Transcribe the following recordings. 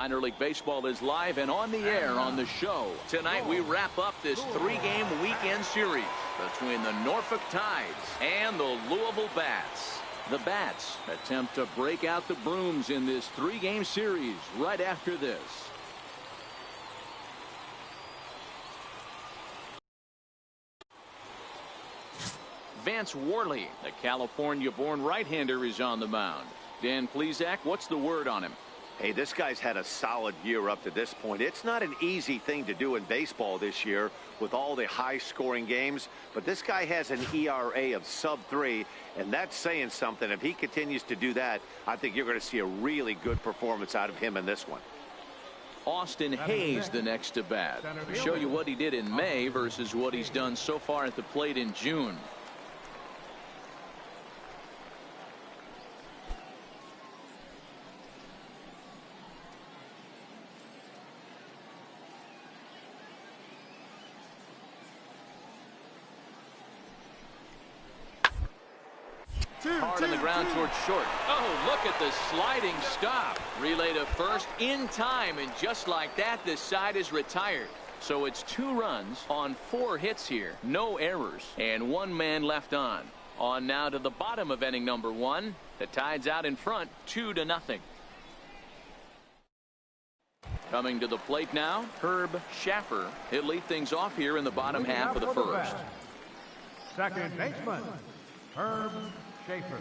Minor League Baseball is live and on the air on the show. Tonight we wrap up this 3-game weekend series between the Norfolk Tides and the Louisville Bats. The Bats attempt to break out the brooms in this 3-game series right after this. Vance Worley, the California-born right-hander, is on the mound. Dan Plesac, what's the word on him? Hey, this guy's had a solid year up to this point. It's not an easy thing to do in baseball this year with all the high-scoring games, but this guy has an ERA of sub-3, and that's saying something. If he continues to do that, I think you're going to see a really good performance out of him in this one. Austin Hayes the next to bat. We'll show you what he did in May versus what he's done so far at the plate in June. Hard on the ground towards short. Oh, look at the sliding stop. Relay to first in time, and just like that, this side is retired. So it's 2 runs on 4 hits here. No errors, and 1 man left on. On now to the bottom of inning number 1. The Tide's out in front, 2-0. Coming to the plate now, Herb Schaffer. He'll lead things off here in the bottom half of the first. Second baseman, Herb Schaffer.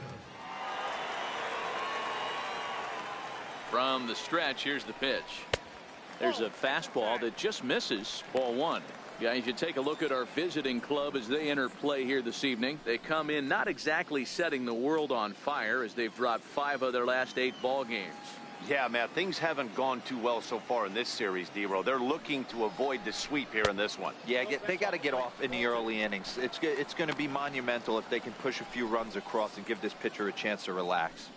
From the stretch, here's the pitch. There's a fastball that just misses. Ball 1. Guys, you take a look at our visiting club as they enter play here this evening. They come in not exactly setting the world on fire as they've dropped 5 of their last 8 ball games. Yeah, Matt, things haven't gone too well so far in this series, D-Row. They're looking to avoid the sweep here in this one. Yeah, they got to get off in the early innings. It's going to be monumental if they can push a few runs across and give this pitcher a chance to relax.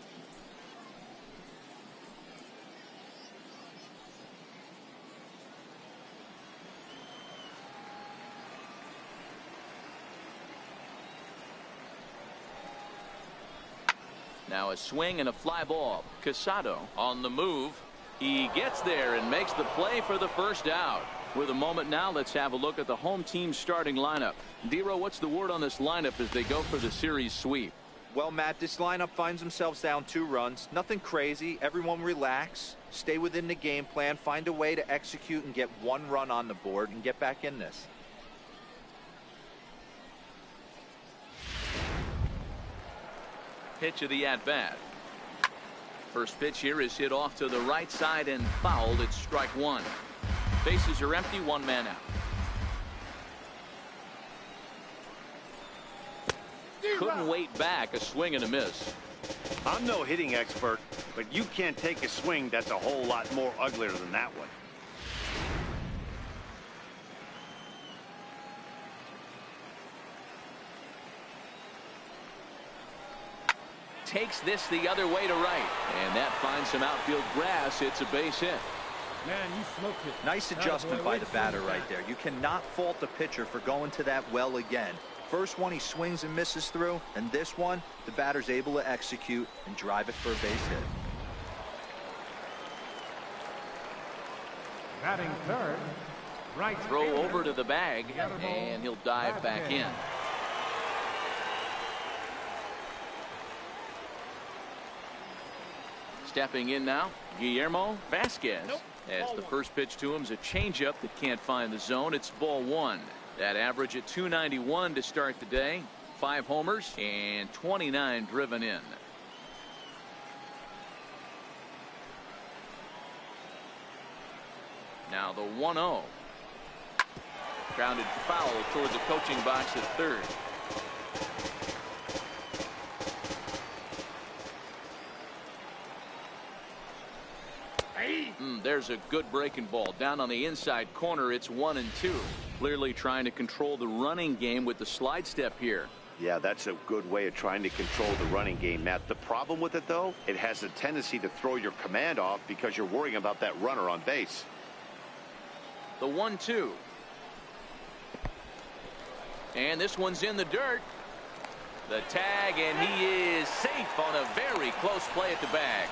Now a swing and a fly ball. Casado on the move. He gets there and makes the play for the first out. With a moment now, let's have a look at the home team's starting lineup. D-Row, what's the word on this lineup as they go for the series sweep? Well, Matt, this lineup finds themselves down 2 runs. Nothing crazy. Everyone relax. Stay within the game plan. Find a way to execute and get 1 run on the board and get back in this. Pitch of the at-bat. First pitch here is hit off to the right side and fouled. It's strike 1. Bases are empty, 1 man out. Couldn't wait back. A swing and a miss. I'm no hitting expert, but you can't take a swing that's a whole lot more uglier than that one. Takes this the other way to right, and that finds some outfield grass. It's a base hit. Man, you smoked it. Nice adjustment by the batter right there. You cannot fault the pitcher for going to that well again. First one he swings and misses through, and this one the batter's able to execute and drive it for a base hit. Batting third, right. Throw over to the bag, and he'll dive back in. Stepping in now, Guillermo Vasquez. As the first pitch to him is a changeup that can't find the zone. It's ball 1. That average at 291 to start the day. 5 homers and 29 driven in. Now the 1-0. Grounded foul toward the coaching box at third. There's a good breaking ball down on the inside corner. It's 1-2. Clearly trying to control the running game with the slide step here. Yeah, that's a good way of trying to control the running game, Matt. The problem with it, though, it has a tendency to throw your command off because you're worrying about that runner on base. The 1-2. And this one's in the dirt. The tag, and he is safe on a very close play at the bag.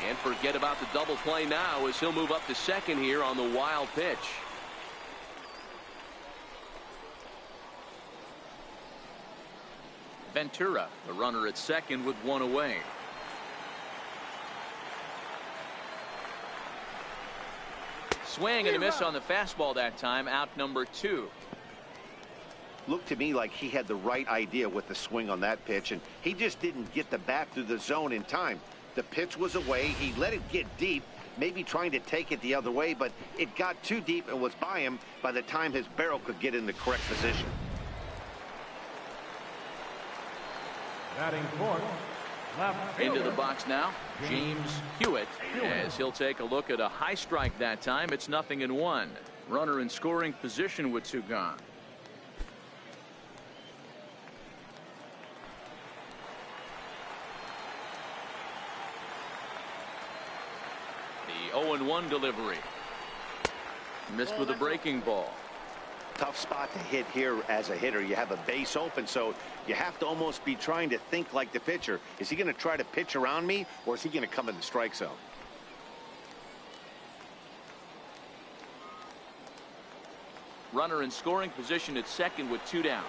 And forget about the double play now as he'll move up to second here on the wild pitch. Ventura, the runner at second with one away. Swing and a miss on the fastball that time, out number 2. Looked to me like he had the right idea with the swing on that pitch, and he just didn't get the bat through the zone in time. The pitch was away. He let it get deep, maybe trying to take it the other way, but it got too deep and was by him by the time his barrel could get in the correct position. Batting fourth, left Into the fielder, box now, James Hewitt, as he'll take a look at a high strike that time. It's 0-1. Runner in scoring position with 2 gone. The 0-1 delivery. Missed with a breaking ball. Tough spot to hit here as a hitter. You have a base open, so you have to almost be trying to think like the pitcher. Is he going to try to pitch around me, or is he going to come in the strike zone? Runner in scoring position at second with 2 down.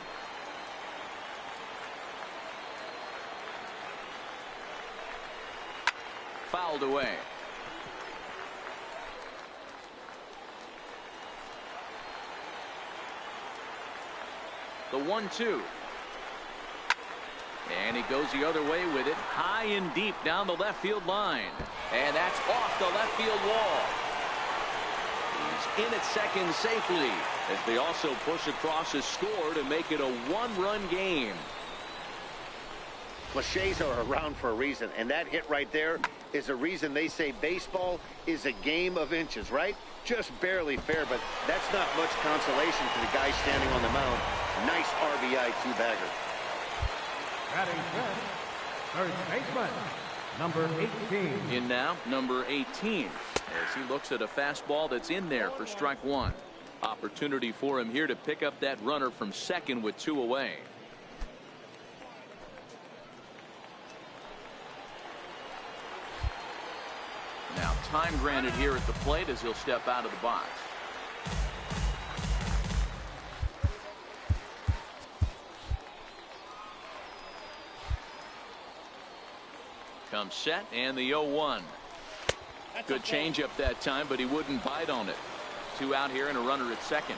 Fouled away. The 1-2. And he goes the other way with it, high and deep down the left field line. And that's off the left field wall. He's in at second safely as they also push across a score to make it a 1-run game. Cliches are around for a reason, and that hit right there is a reason they say baseball is a game of inches, right? Just barely fair, but that's not much consolation for the guy standing on the mound. Nice RBI 2-bagger. batting fifth, third baseman, number 18. In now, number 18, as he looks at a fastball that's in there for strike 1. Opportunity for him here to pick up that runner from second with 2 away. Now time granted here at the plate as he'll step out of the box. Comes set and the 0-1. Good changeup that time, but he wouldn't bite on it. 2 out here and a runner at second.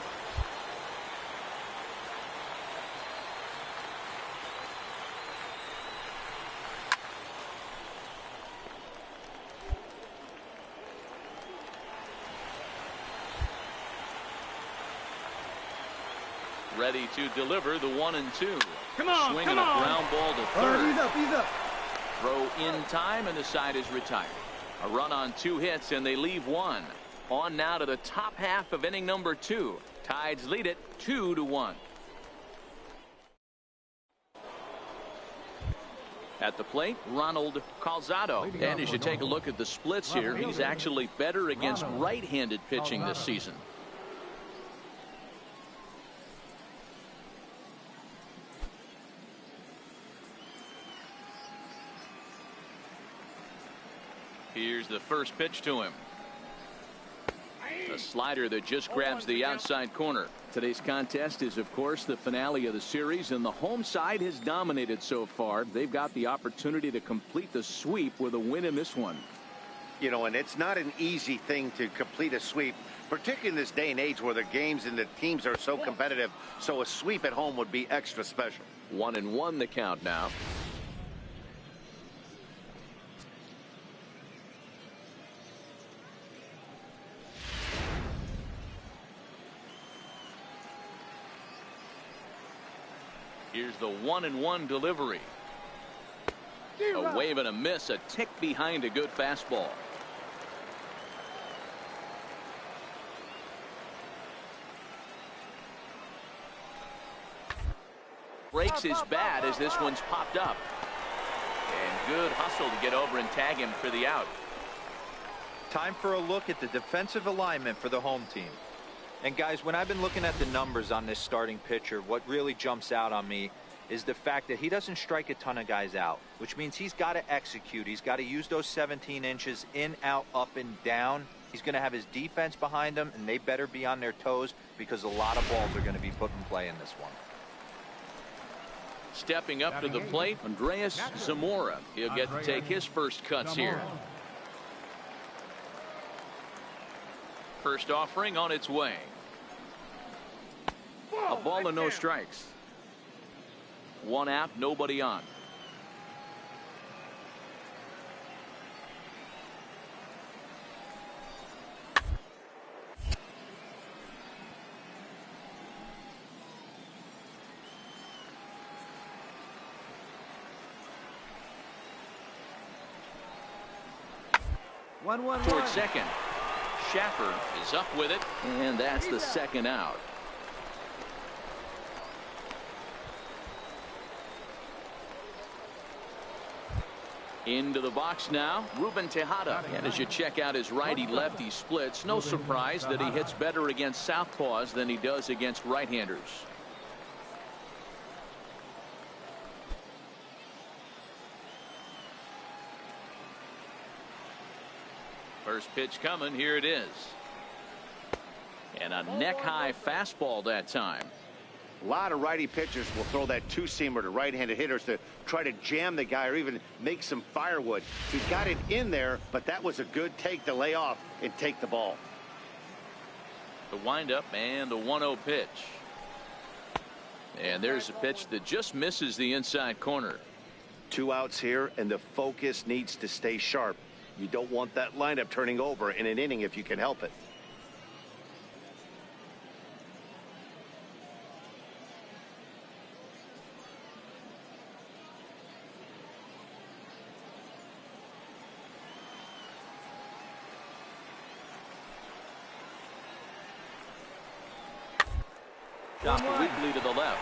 Ready to deliver the 1-2. Come on, Swinging come on. a ground ball to third. All right, he's up. Throw in time and the side is retired. A run on 2 hits and they leave 1. On now to the top half of inning number 2. Tides lead it 2-1. At the plate, Ronald Calzado. And as you take a look at the splits here, he's actually better against right-handed pitching this season. Here's the first pitch to him. A slider that just grabs the outside corner. Today's contest is, of course, the finale of the series, and the home side has dominated so far. They've got the opportunity to complete the sweep with a win in this one. You know, and it's not an easy thing to complete a sweep, particularly in this day and age where the games and the teams are so competitive. So a sweep at home would be extra special. 1-1 the count now. Here's the 1-1 delivery. A wave and a miss, a tick behind a good fastball. Breaks his bat as this one's popped up. And good hustle to get over and tag him for the out. Time for a look at the defensive alignment for the home team. And guys, when I've been looking at the numbers on this starting pitcher, what really jumps out on me is the fact that he doesn't strike a ton of guys out, which means he's got to execute. He's got to use those 17 inches in, out, up, and down. He's going to have his defense behind him, and they better be on their toes because a lot of balls are going to be put in play in this one. Stepping up to the plate, Andreas Zamora. He'll get to take his first cuts here. First offering on its way. A ball and no strikes. One out, nobody on. Toward second. Schaffer is up with it, and that's the second out. Into the box now, Ruben Tejada. And as you check out his righty-lefty splits, no surprise that he hits better against southpaws than he does against right-handers. First pitch coming, here it is. And a neck-high fastball that time. A lot of righty pitchers will throw that two-seamer to right-handed hitters to try to jam the guy or even make some firewood. He got it in there, but that was a good take to lay off and take the ball. The windup and the 1-0 pitch. And there's a pitch that just misses the inside corner. 2 outs here, and the focus needs to stay sharp. You don't want that lineup turning over in an inning if you can help it. Shot weakly to the left.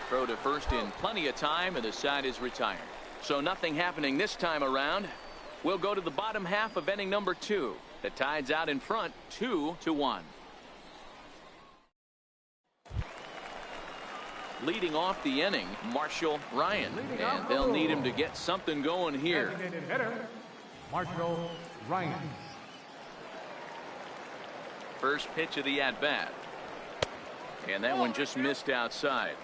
Throw to first in plenty of time, and the side is retired. So nothing happening this time around. We'll go to the bottom half of inning number 2. The Tide's out in front, 2-1. Leading off the inning, Marshall Ryan. And they'll need him to get something going here. Designated hitter, Marshall Ryan. First pitch of the at-bat. And that one just missed outside.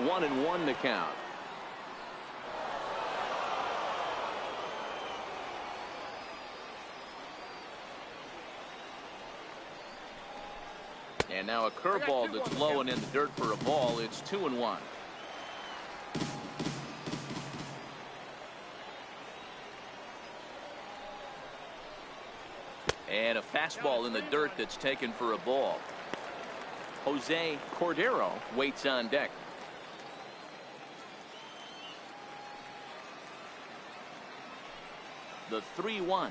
One and one to count. And now a curveball that's low and in the dirt for a ball. It's 2-1. And a fastball in the dirt that's taken for a ball. Jose Cordero waits on deck. The 3-1.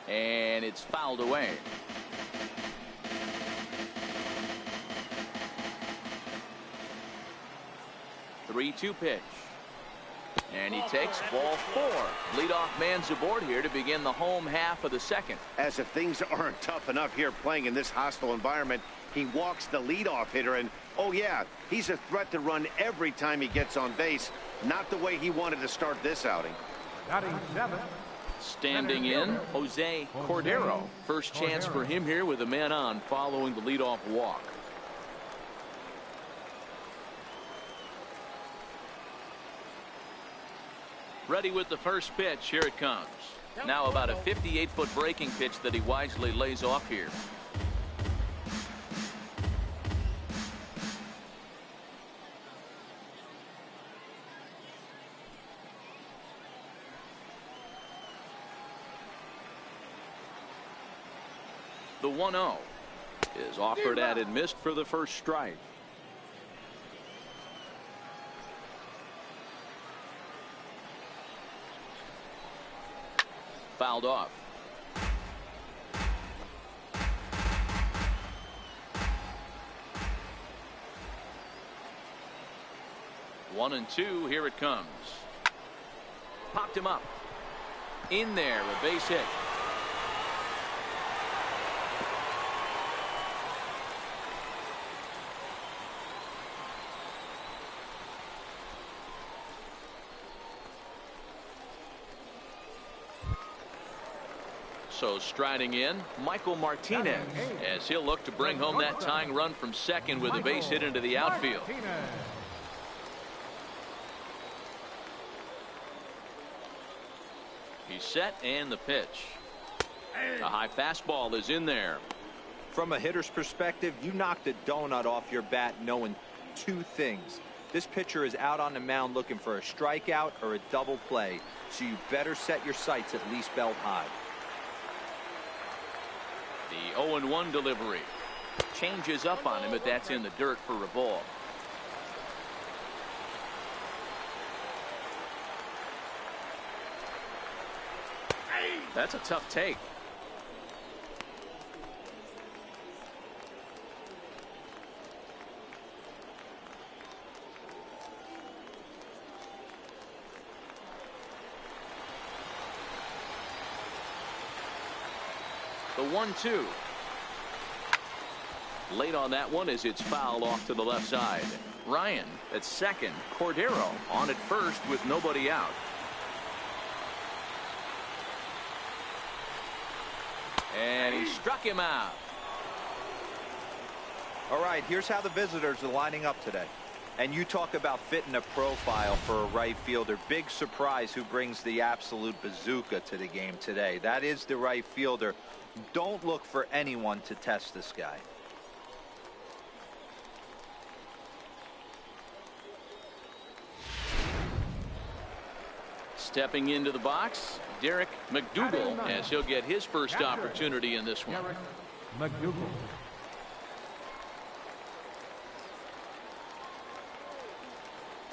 And it's fouled away. The 3-2 pitch. And he takes ball 4. Leadoff man's aboard here to begin the home half of the second. As if things aren't tough enough here playing in this hostile environment, he walks the leadoff hitter, and oh yeah, he's a threat to run every time he gets on base. Not the way he wanted to start this outing. Standing in, Jose Cordero. First chance for him here with a man on following the leadoff walk. Ready with the first pitch. Here it comes. Now about a 58-foot breaking pitch that he wisely lays off here. The 1-0 is offered at and missed for the first strike. Fouled off. One and two. Here it comes. Popped him up. In there, a base hit. So striding in, Michael Martinez, as he'll look to bring home that tying run from second with a base hit into the outfield. He's set, and the pitch. A high fastball is in there. From a hitter's perspective, you knocked a donut off your bat knowing two things. This pitcher is out on the mound looking for a strikeout or a double play, so you better set your sights at least belt high. The 0-1 delivery. Changes up on him, but that's in the dirt for a ball. That's a tough take. The 1-2. Late on that one as it's fouled off to the left side. Ryan at second. Cordero on at first with nobody out. And he struck him out. All right, here's how the visitors are lining up today. And you talk about fitting a profile for a right fielder. Big surprise who brings the absolute bazooka to the game today. That is the right fielder. Don't look for anyone to test this guy. Stepping into the box, Derek McDougal, as he'll get his first opportunity in this one. McDougal.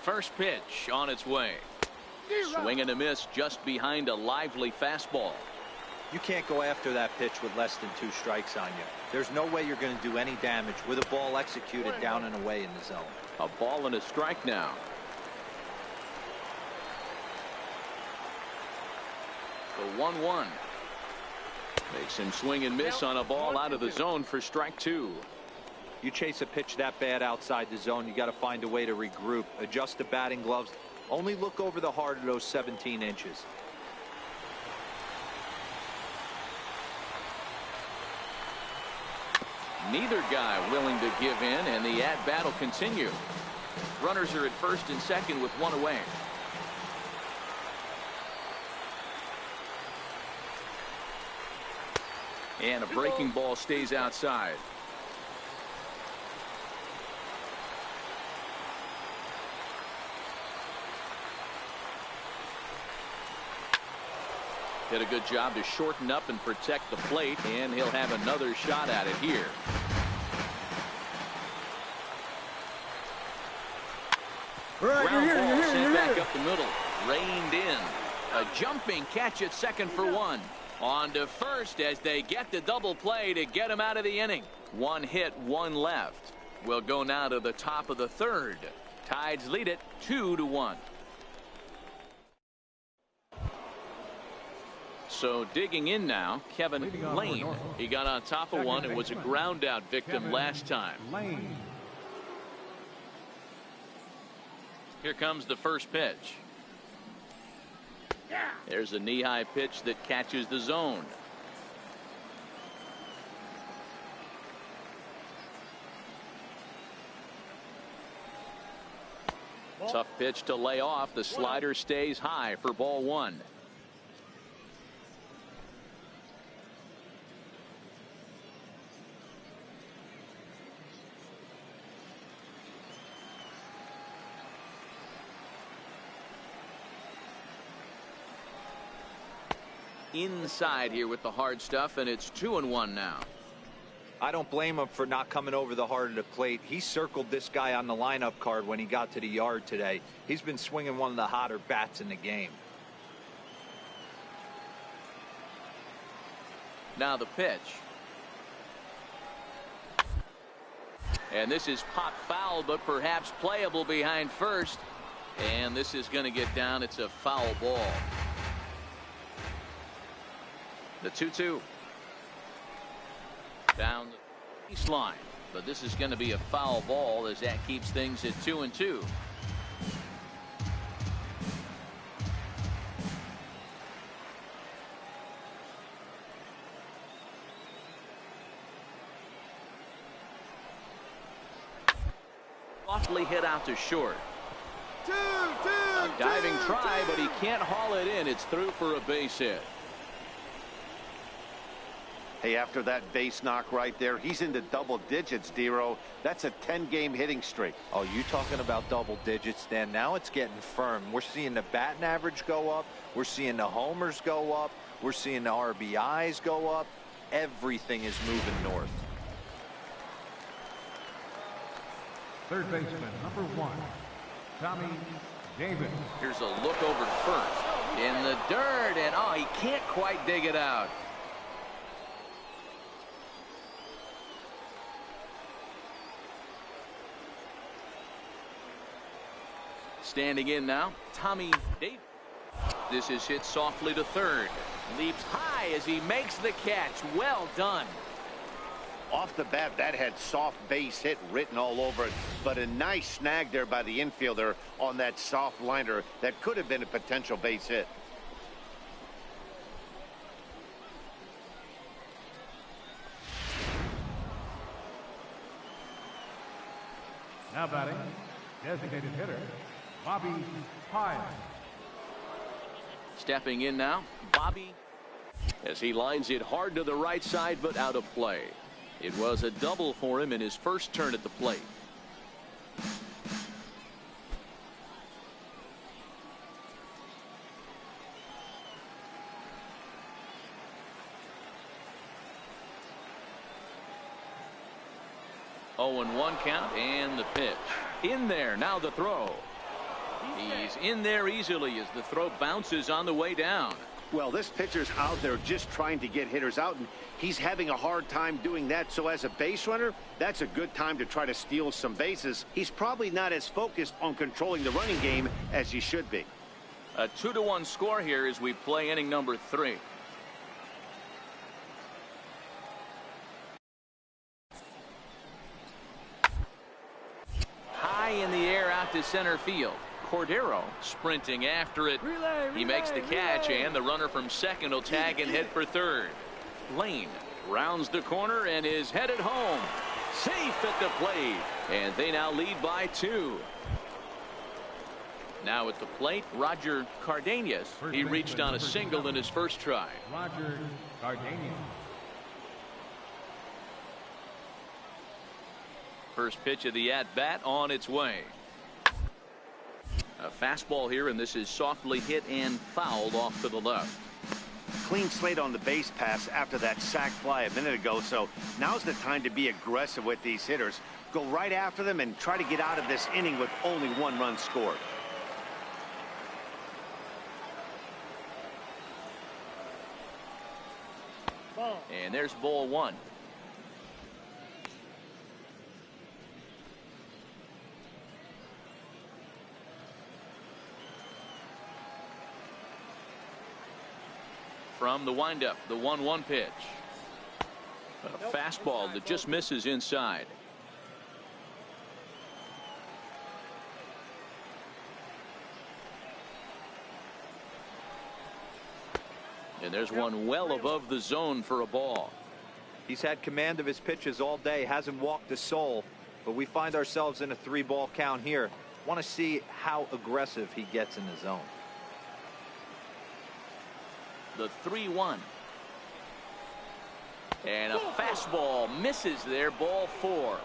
First pitch on its way. Swing and a miss just behind a lively fastball. You can't go after that pitch with less than 2 strikes on you. There's no way you're going to do any damage with a ball executed down and away in the zone. A ball and a strike now. The 1-1. Makes him swing and miss on a ball out of the zone for strike 2. You chase a pitch that bad outside the zone, you got to find a way to regroup, adjust the batting gloves. Only look over the heart of those 17 inches. Neither guy willing to give in, and the at-bat will continue. Runners are at first and second with one away. And a breaking ball stays outside. Did a good job to shorten up and protect the plate, and he'll have another shot at it here. Right, Ground ball you're sent back here. up the middle. Reined in. A jumping catch at second for one. On to first as they get the double play to get him out of the inning. One hit, one left. We'll go now to the top of the third. Tides lead it 2-1. So digging in now, Kevin Lane. He got on top of one and was a ground out victim last time. Lane. Here comes the first pitch. There's a knee-high pitch that catches the zone. Tough pitch to lay off. The slider stays high for ball one. Inside here with the hard stuff, and it's 2-1 now. I don't blame him for not coming over the heart of the plate. He circled this guy on the lineup card when he got to the yard today. He's been swinging one of the hotter bats in the game. Now the pitch. And this is pop foul, but perhaps playable behind first. And this is going to get down. It's a foul ball. The 2-2. Down the baseline. But this is going to be a foul ball as that keeps things at 2-2. Softly hit out to short. A diving try, but he can't haul it in. It's through for a base hit. Hey, after that base knock right there, he's into double digits, Dero. That's a 10-game hitting streak. Oh, you talking about double digits, Dan? Now it's getting firm. We're seeing the batting average go up. We're seeing the homers go up. We're seeing the RBIs go up. Everything is moving north. Third baseman, number 1, Tommy Davis. Here's a look over to first. In the dirt, and oh, he can't quite dig it out. Standing in now, Tommy Davis. This is hit softly to third. Leaps high as he makes the catch. Well done. Off the bat, that had soft base hit written all over it, but a nice snag there by the infielder on that soft liner that could have been a potential base hit. Now batting, designated hitter, Bobby Pyle. Stepping in now, Bobby, as he lines it hard to the right side, but out of play. It was a double for him in his first turn at the plate. Oh, and 1 count, and the pitch. In there, now the throw. He's in there easily as the throw bounces on the way down. Well, this pitcher's out there just trying to get hitters out, and he's having a hard time doing that. So as a base runner, that's a good time to try to steal some bases. He's probably not as focused on controlling the running game as he should be. A 2-1 score here as we play inning number 3. High in the air out to center field. Cordero sprinting after it. He makes the catch, and the runner from second will tag and head for third. Lane rounds the corner and is headed home. Safe at the plate, and they now lead by 2. Now at the plate, Roger Cardenas. He reached on a single in his first try. Roger Cardenas. First pitch of the at-bat on its way. A fastball here, and this is softly hit and fouled off to the left. Clean slate on the base pass after that sac fly a minute ago, so now's the time to be aggressive with these hitters. Go right after them and try to get out of this inning with only 1 run scored. And there's ball 1. From the windup, the 1-1 pitch. A fastball that just misses inside. And there's one well above the zone for a ball. He's had command of his pitches all day, hasn't walked a soul, but we find ourselves in a 3-ball count here. Want to see how aggressive he gets in the zone. The 3-1. And a fastball misses there, ball 4.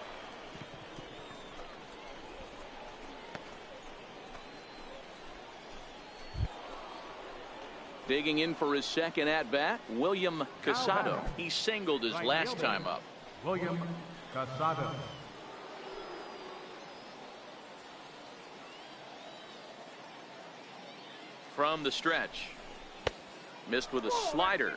Digging in for his second at-bat, William Casado. He singled his last time up. William Casado. From the stretch. Missed with a slider.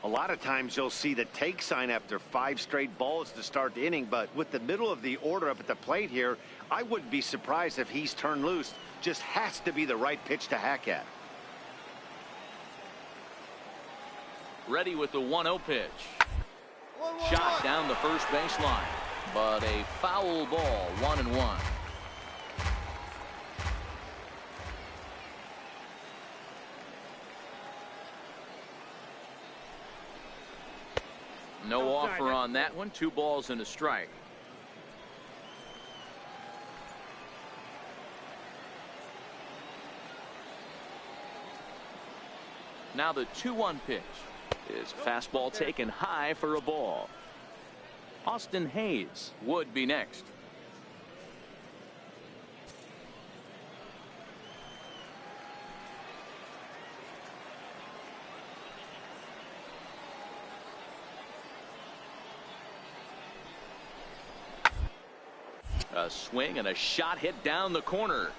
A lot of times you'll see the take sign after 5 straight balls to start the inning, but with the middle of the order up at the plate here, I wouldn't be surprised if he's turned loose. Just has to be the right pitch to hack at. Ready with the 1-0 pitch. Shot down the first baseline, but a foul ball, 1-1. No offer on that one. 2 balls and a strike. Now the 2-1 pitch. His fastball taken high for a ball. Austin Hayes would be next. A swing and a shot hit down the corner.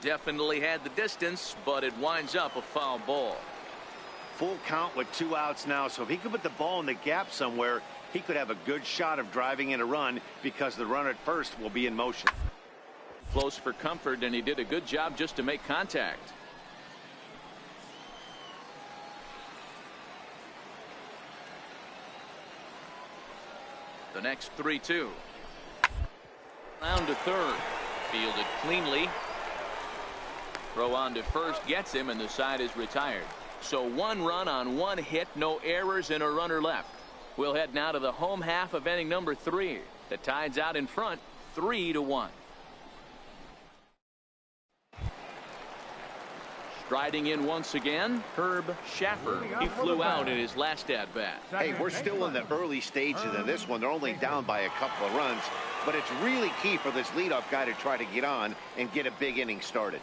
Definitely had the distance, but it winds up a foul ball. Full count with 2 outs now, so if he could put the ball in the gap somewhere, he could have a good shot of driving in a run because the runner at first will be in motion. Close for comfort, and he did a good job just to make contact. The next 3-2. Round to third. Fielded cleanly. Throw on to first gets him, and the side is retired. So 1 run on 1 hit, no errors, and a runner left. We'll head now to the home half of inning number 3. The Tide's out in front, 3-1. Striding in once again, Herb Schaffer. He flew out in his last at-bat. Hey, we're still in the early stages of this one. They're only down by a couple of runs, but it's really key for this leadoff guy to try to get on and get a big inning started.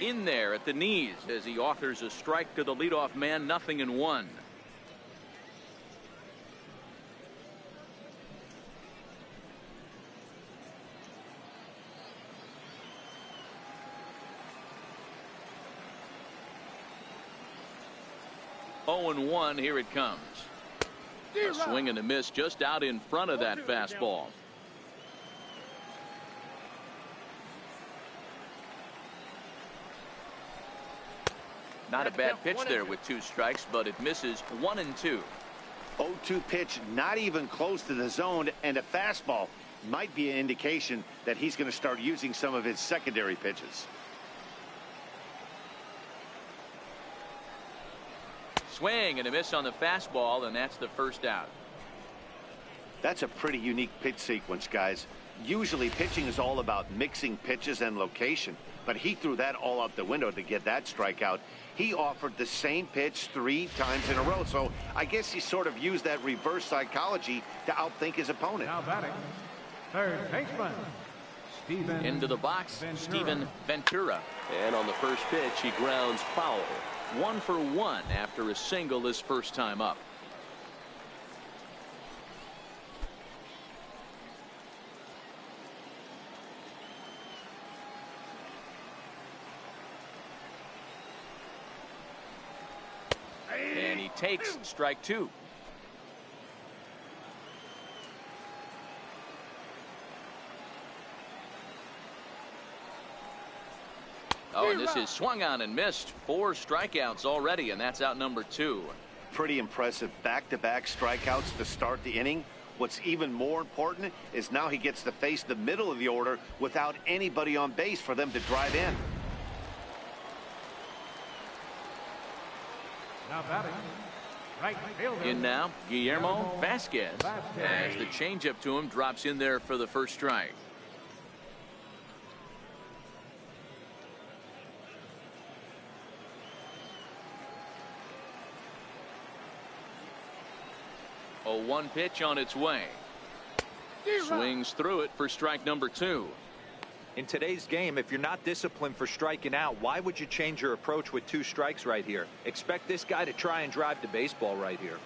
In there at the knees as he offers a strike to the leadoff man, 0-1. Oh and 1, here it comes. A swing and a miss just out in front of that fastball. Not a bad pitch there with 2 strikes, but it misses 1-2. 0-2 pitch, not even close to the zone, and a fastball might be an indication that he's going to start using some of his secondary pitches. Swing and a miss on the fastball, and that's the first out. That's a pretty unique pitch sequence, guys. Usually pitching is all about mixing pitches and location, but he threw that all out the window to get that strikeout. He offered the same pitch 3 times in a row, so I guess he sort of used that reverse psychology to outthink his opponent. Now batting, third baseman, Steven Into the box, Ventura. Steven Ventura. And on the first pitch, he grounds foul. 1 for 1 after a single his first time up. And he takes strike 2. Oh, and this is swung on and missed. 4 strikeouts already, and that's out number 2. Pretty impressive back-to-back strikeouts to start the inning. What's even more important is now he gets to face the middle of the order without anybody on base for them to drive in. Now batting, right fielder. In now, Guillermo Vasquez. As the changeup to him drops in there for the first strike. A 1 pitch on its way. Swings through it for strike number 2. In today's game, if you're not disciplined for striking out, why would you change your approach with 2 strikes right here? Expect this guy to try and drive the baseball right here.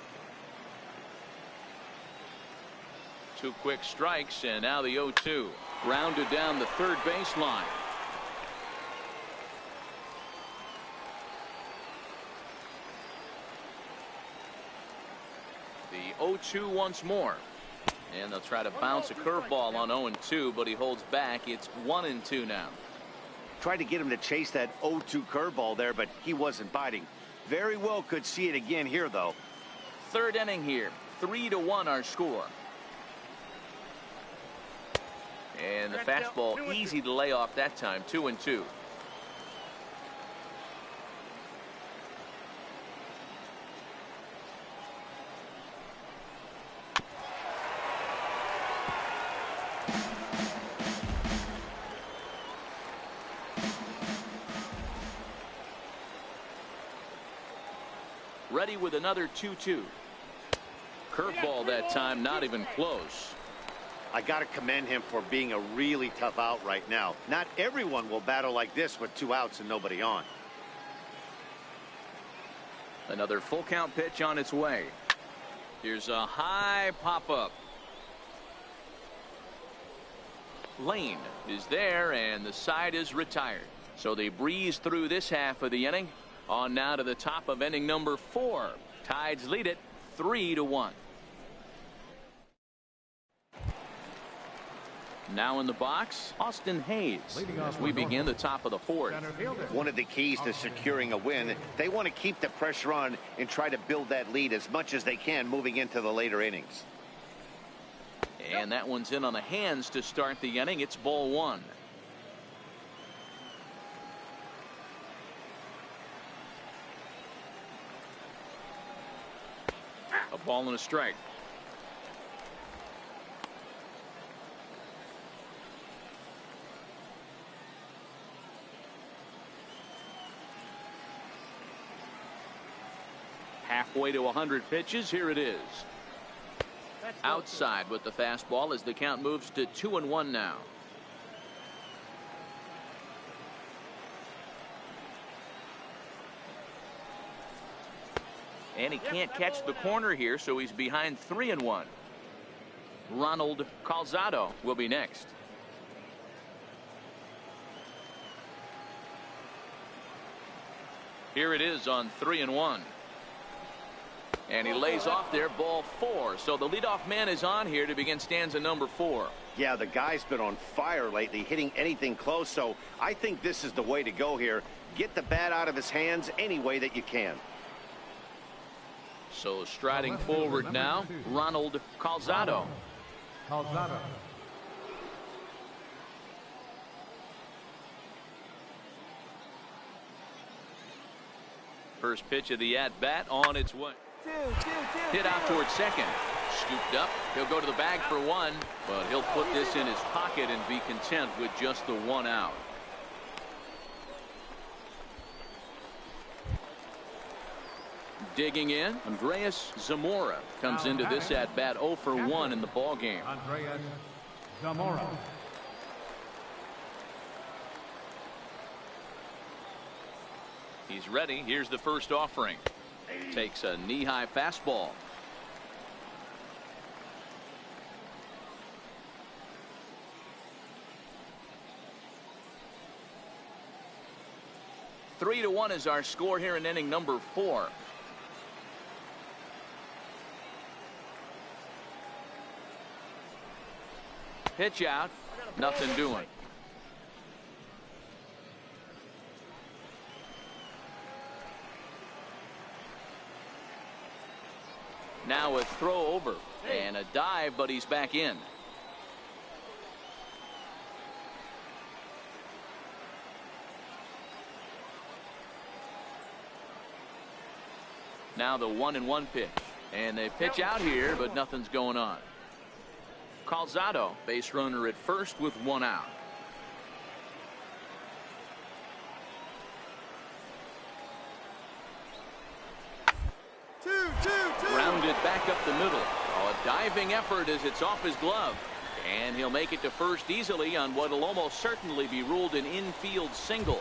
2 quick strikes, and now the 0-2. Grounded down the third baseline. 0-2 once more. And they'll try to bounce a curveball on 0-2, but he holds back. It's 1-2 now. Tried to get him to chase that 0-2 curveball there, but he wasn't biting. Very well could see it again here, though. Third inning here. 3-1 our score. And the fastball easy to lay off that time. 2-2. Ready with another 2-2. Curveball that time, not even close. I got to commend him for being a really tough out right now. Not everyone will battle like this with 2 outs and nobody on. Another full count pitch on its way. Here's a high pop-up. Lane is there, and the side is retired. So they breeze through this half of the inning. On now to the top of inning number 4. Tides lead it 3-1. Now in the box, Austin Hayes, as we begin the top of the 4th. One of the keys to securing a win, they want to keep the pressure on and try to build that lead as much as they can moving into the later innings. And that one's in on the hands to start the inning. It's ball 1. A ball and a strike. Halfway to 100 pitches. Here it is. Outside with the fastball as the count moves to 2-1 now. And he can't catch the corner here, so he's behind 3-1. Ronald Calzado will be next. Here it is on 3-1. And he lays off there, ball 4. So the leadoff man is on here to begin stanza number 4. Yeah, the guy's been on fire lately, hitting anything close. So I think this is the way to go here. Get the bat out of his hands any way that you can. So striding forward now, Ronald Calzado. First pitch of the at-bat on its way. Hit out towards second. Scooped up. He'll go to the bag for 1, but he'll put this in his pocket and be content with just the 1 out. Digging in, Andreas Zamora comes into this at-bat 0 for 1 in the ball game. Andreas Zamora. He's ready. Here's the first offering. Takes a knee-high fastball. Three to 1 is our score here in inning number 4. Pitch out. Nothing doing. Now a throw over and a dive, but he's back in. Now the 1-1 pitch, and they pitch out here, but nothing's going on. Calzado, base runner at first with 1 out. Grounded back up the middle. Oh, a diving effort as it's off his glove. And he'll make it to first easily on what will almost certainly be ruled an infield single.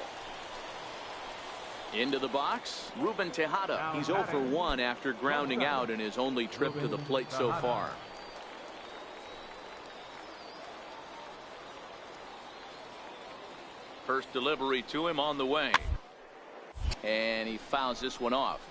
Into the box, Ruben Tejada. He's 0 for 1 after grounding out in his only trip to the plate so far. First delivery to him on the way. And he fouls this one off.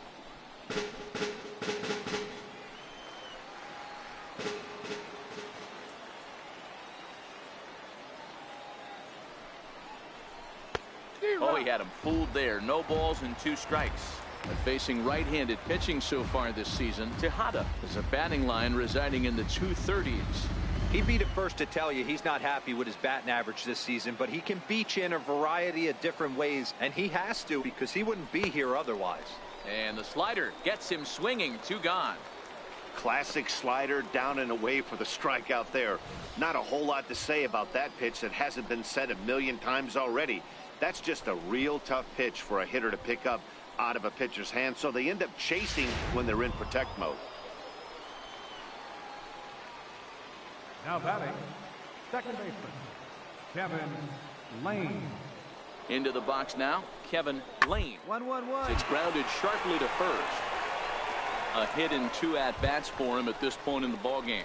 Oh, he had him fooled there. No balls and 2 strikes. But facing right-handed pitching so far this season, Tejada is a batting line residing in the 230s. He'd be the first to tell you he's not happy with his batting average this season, but he can beat you in a variety of different ways, and he has to because he wouldn't be here otherwise. And the slider gets him swinging. 2 gone. Classic slider, down and away for the strikeout there. Not a whole lot to say about that pitch that hasn't been said a million times already. That's just a real tough pitch for a hitter to pick up out of a pitcher's hand, so they end up chasing when they're in protect mode. Now batting, second baseman, Kevin Lane. Into the box now, Kevin Lane. 1-1-1. It's grounded sharply to first. A hit in 2 at-bats for him at this point in the ballgame.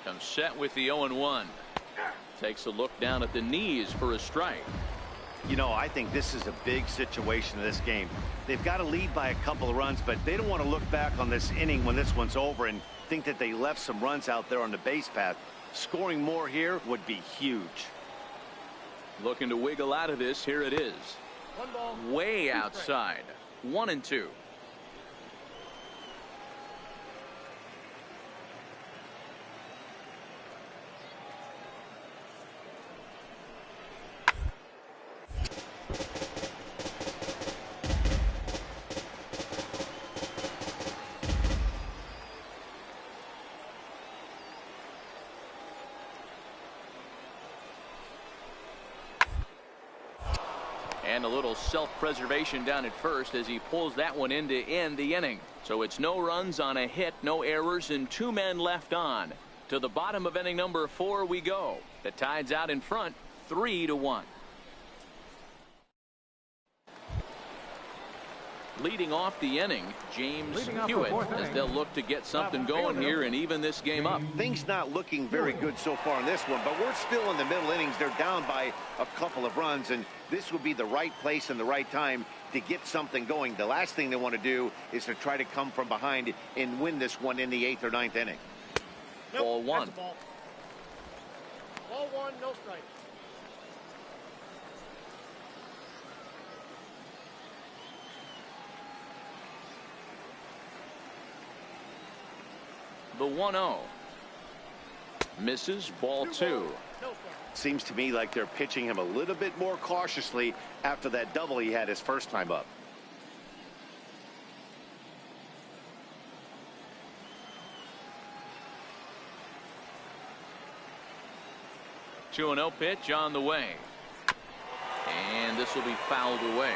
Comes set with the 0-1. Takes a look down at the knees for a strike. You know, I think this is a big situation in this game. They've got to lead by a couple of runs, but they don't want to look back on this inning when this one's over and think that they left some runs out there on the base path. Scoring more here would be huge. Looking to wiggle out of this. Here it is. 1 ball. Way outside. 1-2. And a little self-preservation down at first as he pulls that one in to end the inning. So it's no runs on a hit, no errors, and 2 men left on. To the bottom of inning number 4 we go. The Tide's out in front, 3-1. Leading off the inning, James Hewitt, as they'll look to get something going here and even this game up. Things not looking very good so far in this one, but we're still in the middle innings. They're down by a couple of runs, and this would be the right place and the right time to get something going. The last thing they want to do is to try to come from behind and win this one in the 8th or 9th inning. Ball 1. Ball 1, no strike. The 1-0. Misses. Ball 2. Seems to me like they're pitching him a little bit more cautiously after that double he had his first time up. Two 2-0 pitch on the way. And this will be fouled away.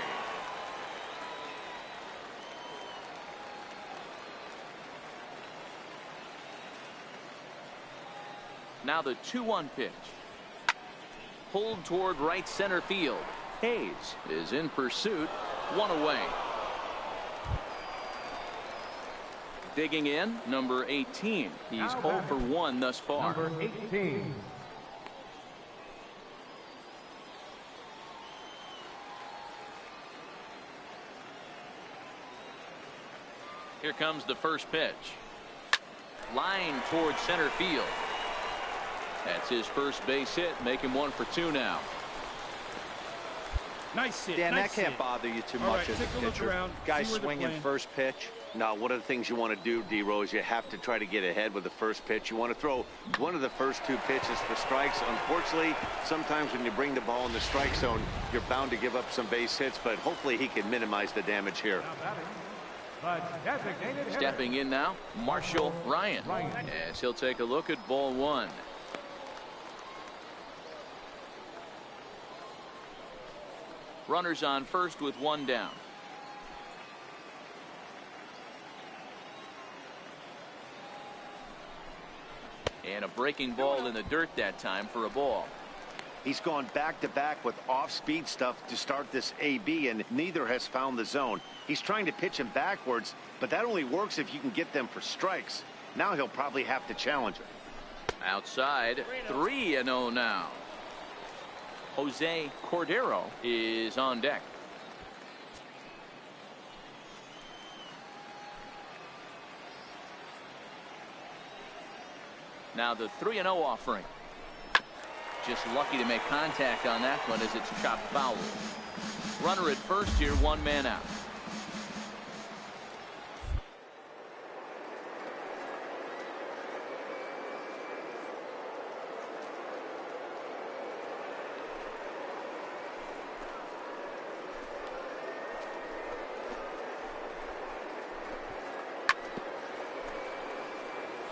Now the 2-1 pitch. Pulled toward right center field. Hayes is in pursuit. 1 away. Digging in, number 18. He's 0 for 1 thus far. Number 18. Here comes the first pitch. Line toward center field. That's his first base hit, making 1 for 2 now. Nice hit. Dan, nice that can't hit. bother you too All much right, as a take a look pitcher. around, Guy see where they're swinging playing. first pitch. Now, one of the things you want to do, D-Rose, you have to try to get ahead with the first pitch. You want to throw one of the first 2 pitches for strikes. Unfortunately, sometimes when you bring the ball in the strike zone, you're bound to give up some base hits, but hopefully he can minimize the damage here. Now batting, the designated hitter. Stepping in now, Marshall Ryan, as he'll take a look at ball 1. Runners on first with 1 down. And a breaking ball in the dirt that time for a ball. He's gone back-to-back with off-speed stuff to start this AB, and neither has found the zone. He's trying to pitch him backwards, but that only works if you can get them for strikes. Now he'll probably have to challenge it. Outside, 3-0 now. Jose Cordero is on deck. Now the 3-0 offering. Just lucky to make contact on that one as it's chopped foul. Runner at first here, 1 man out.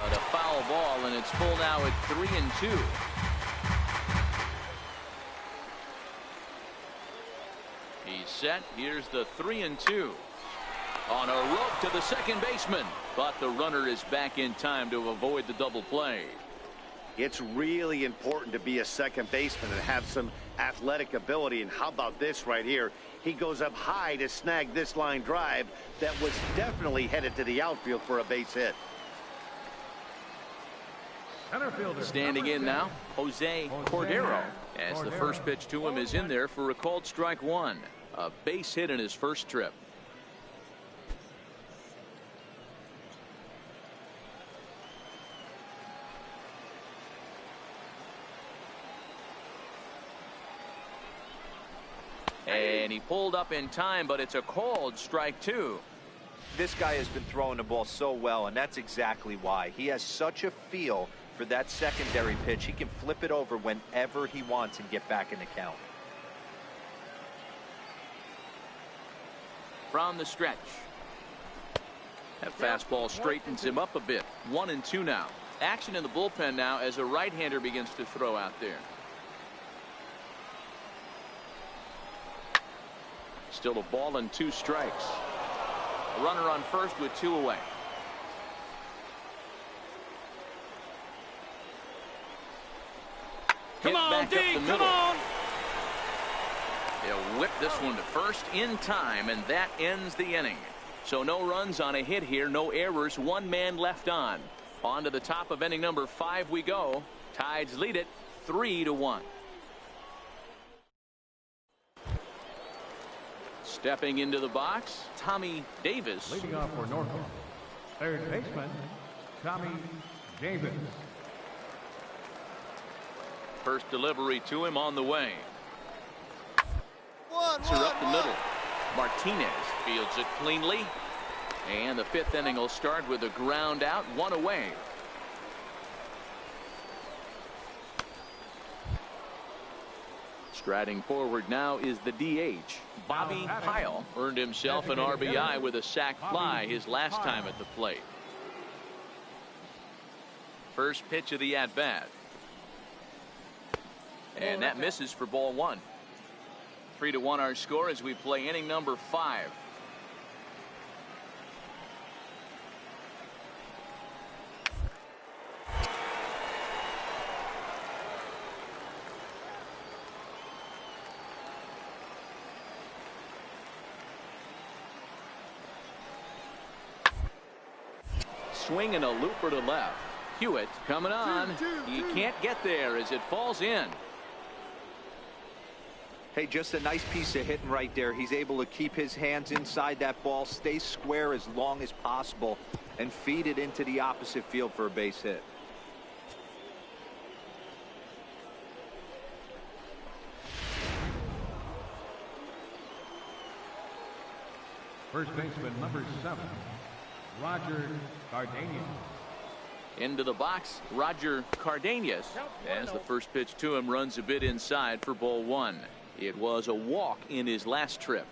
The foul ball, and it's full now at 3-2. He's set. Here's the 3-2. On a rope to the second baseman, but the runner is back in time to avoid the double play. It's really important to be a second baseman and have some athletic ability. And how about this right here? He goes up high to snag this line drive that was definitely headed to the outfield for a base hit. Standing in now, Jose Cordero, as the first pitch to him is in there for a called strike 1. A base hit in his first trip. And he pulled up in time, but it's a called strike 2. This guy has been throwing the ball so well, and that's exactly why. He has such a feel for that secondary pitch. He can flip it over whenever he wants and get back in the count. From the stretch. That fastball straightens him up a bit. 1-2 now. Action in the bullpen now as a right-hander begins to throw out there. Still a ball and 2 strikes. A runner on first with 2 away. Come on, D, come on! They'll whip this one to first in time, and that ends the inning. So no runs on a hit here, no errors, 1 man left on. On to the top of inning number 5 we go. Tides lead it 3-1. Stepping into the box, Tommy Davis. Leading off for Norfolk, third baseman, Tommy Davis. First delivery to him on the way. One, Up the middle. Martinez fields it cleanly. And the 5th inning will start with a ground out, 1 away. Striding forward now is the DH. Bobby Pyle earned himself an RBI with a sac fly his last time at the plate. First pitch of the at-bat. And that misses for ball 1. 3-1 our score as we play inning number 5. Swing and a looper to left. Hewitt coming on. He can't get there as it falls in. Hey, just a nice piece of hitting right there. He's able to keep his hands inside that ball, stay square as long as possible, and feed it into the opposite field for a base hit. First baseman number 7, Roger Cardenas. Into the box, Roger Cardenas, as the first pitch to him runs a bit inside for ball 1. It was a walk in his last trip.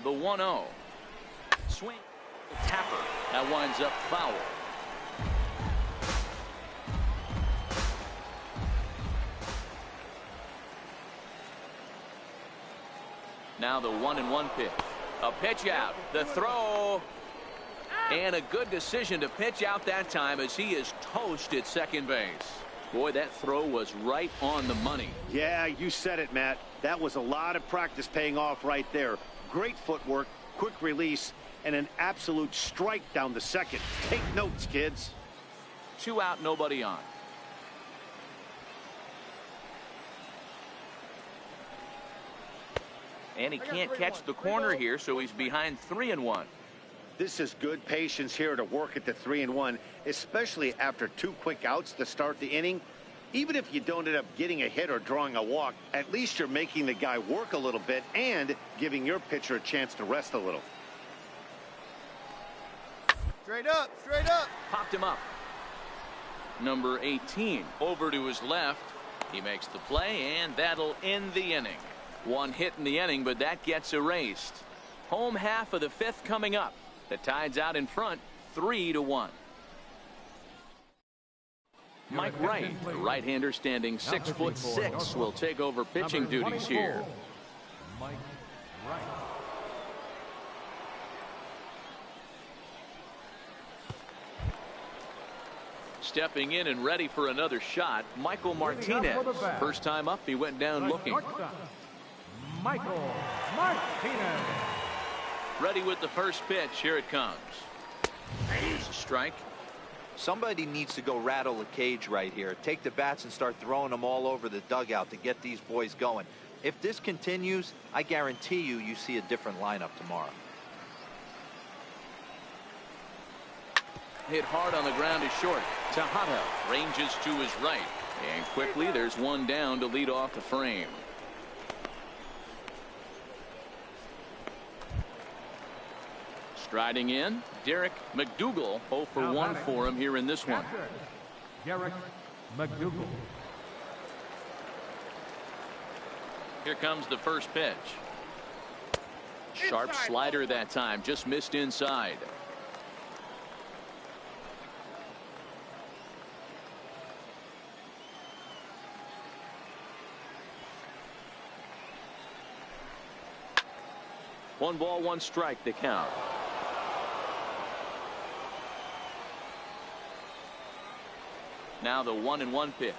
The 1-0. Swing. Tapper. That winds up foul. Now the 1-1 pitch. A pitch out. The throw. And a good decision to pitch out that time as he is toast at second base. Boy, that throw was right on the money. Yeah, you said it, Matt. That was a lot of practice paying off right there. Great footwork, quick release, and an absolute strike down the second. Take notes, kids. 2 out, nobody on. And he can't catch the corner here, so he's behind 3-1. This is good patience here to work at the 3-1, especially after 2 quick outs to start the inning. Even if you don't end up getting a hit or drawing a walk, at least you're making the guy work a little bit and giving your pitcher a chance to rest a little. Straight up, straight up. Popped him up. Number 18 over to his left. He makes the play, and that'll end the inning. 1 hit in the inning, but that gets erased. Home half of the 5th coming up. The Tide's out in front, 3-1. Mike Wright, the right-hander standing 6'6", will take over pitching duties here. Mike Wright. Stepping in and ready for another shot, Michael Martinez. First time up, he went down looking. Michael Martinez. Ready with the first pitch. Here it comes. Here's a strike. Somebody needs to go rattle the cage right here. Take the bats and start throwing them all over the dugout to get these boys going. If this continues, I guarantee you see a different lineup tomorrow. Hit hard on the ground is short. Tejada ranges to his right. And quickly there's one down to lead off the frame. Striding in, Derek McDougal. 0 for 1 for him here in this one. Derek McDougal. Here comes the first pitch. Sharp slider that time, just missed inside. One ball, one strike to count. Now the 1-1 pitch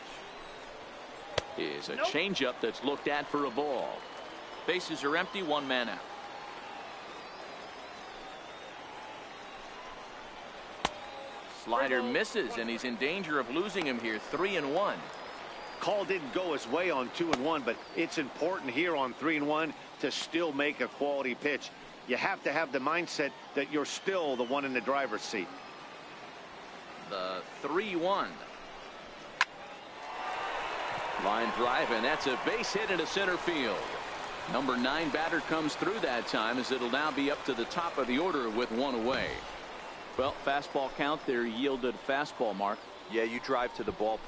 is a changeup that's looked at for a ball. Bases are empty, 1 man out. Slider misses, and he's in danger of losing him here. 3-1. Call didn't go his way on 2-1, but it's important here on 3-1 to still make a quality pitch. You have to have the mindset that you're still the one in the driver's seat. The 3-1. Line drive, and that's a base hit into center field. Number 9 batter comes through that time, as it'll now be up to the top of the order with 1 away. Well, fastball count there yielded fastball, Mark. Yeah, you drive to the ballpark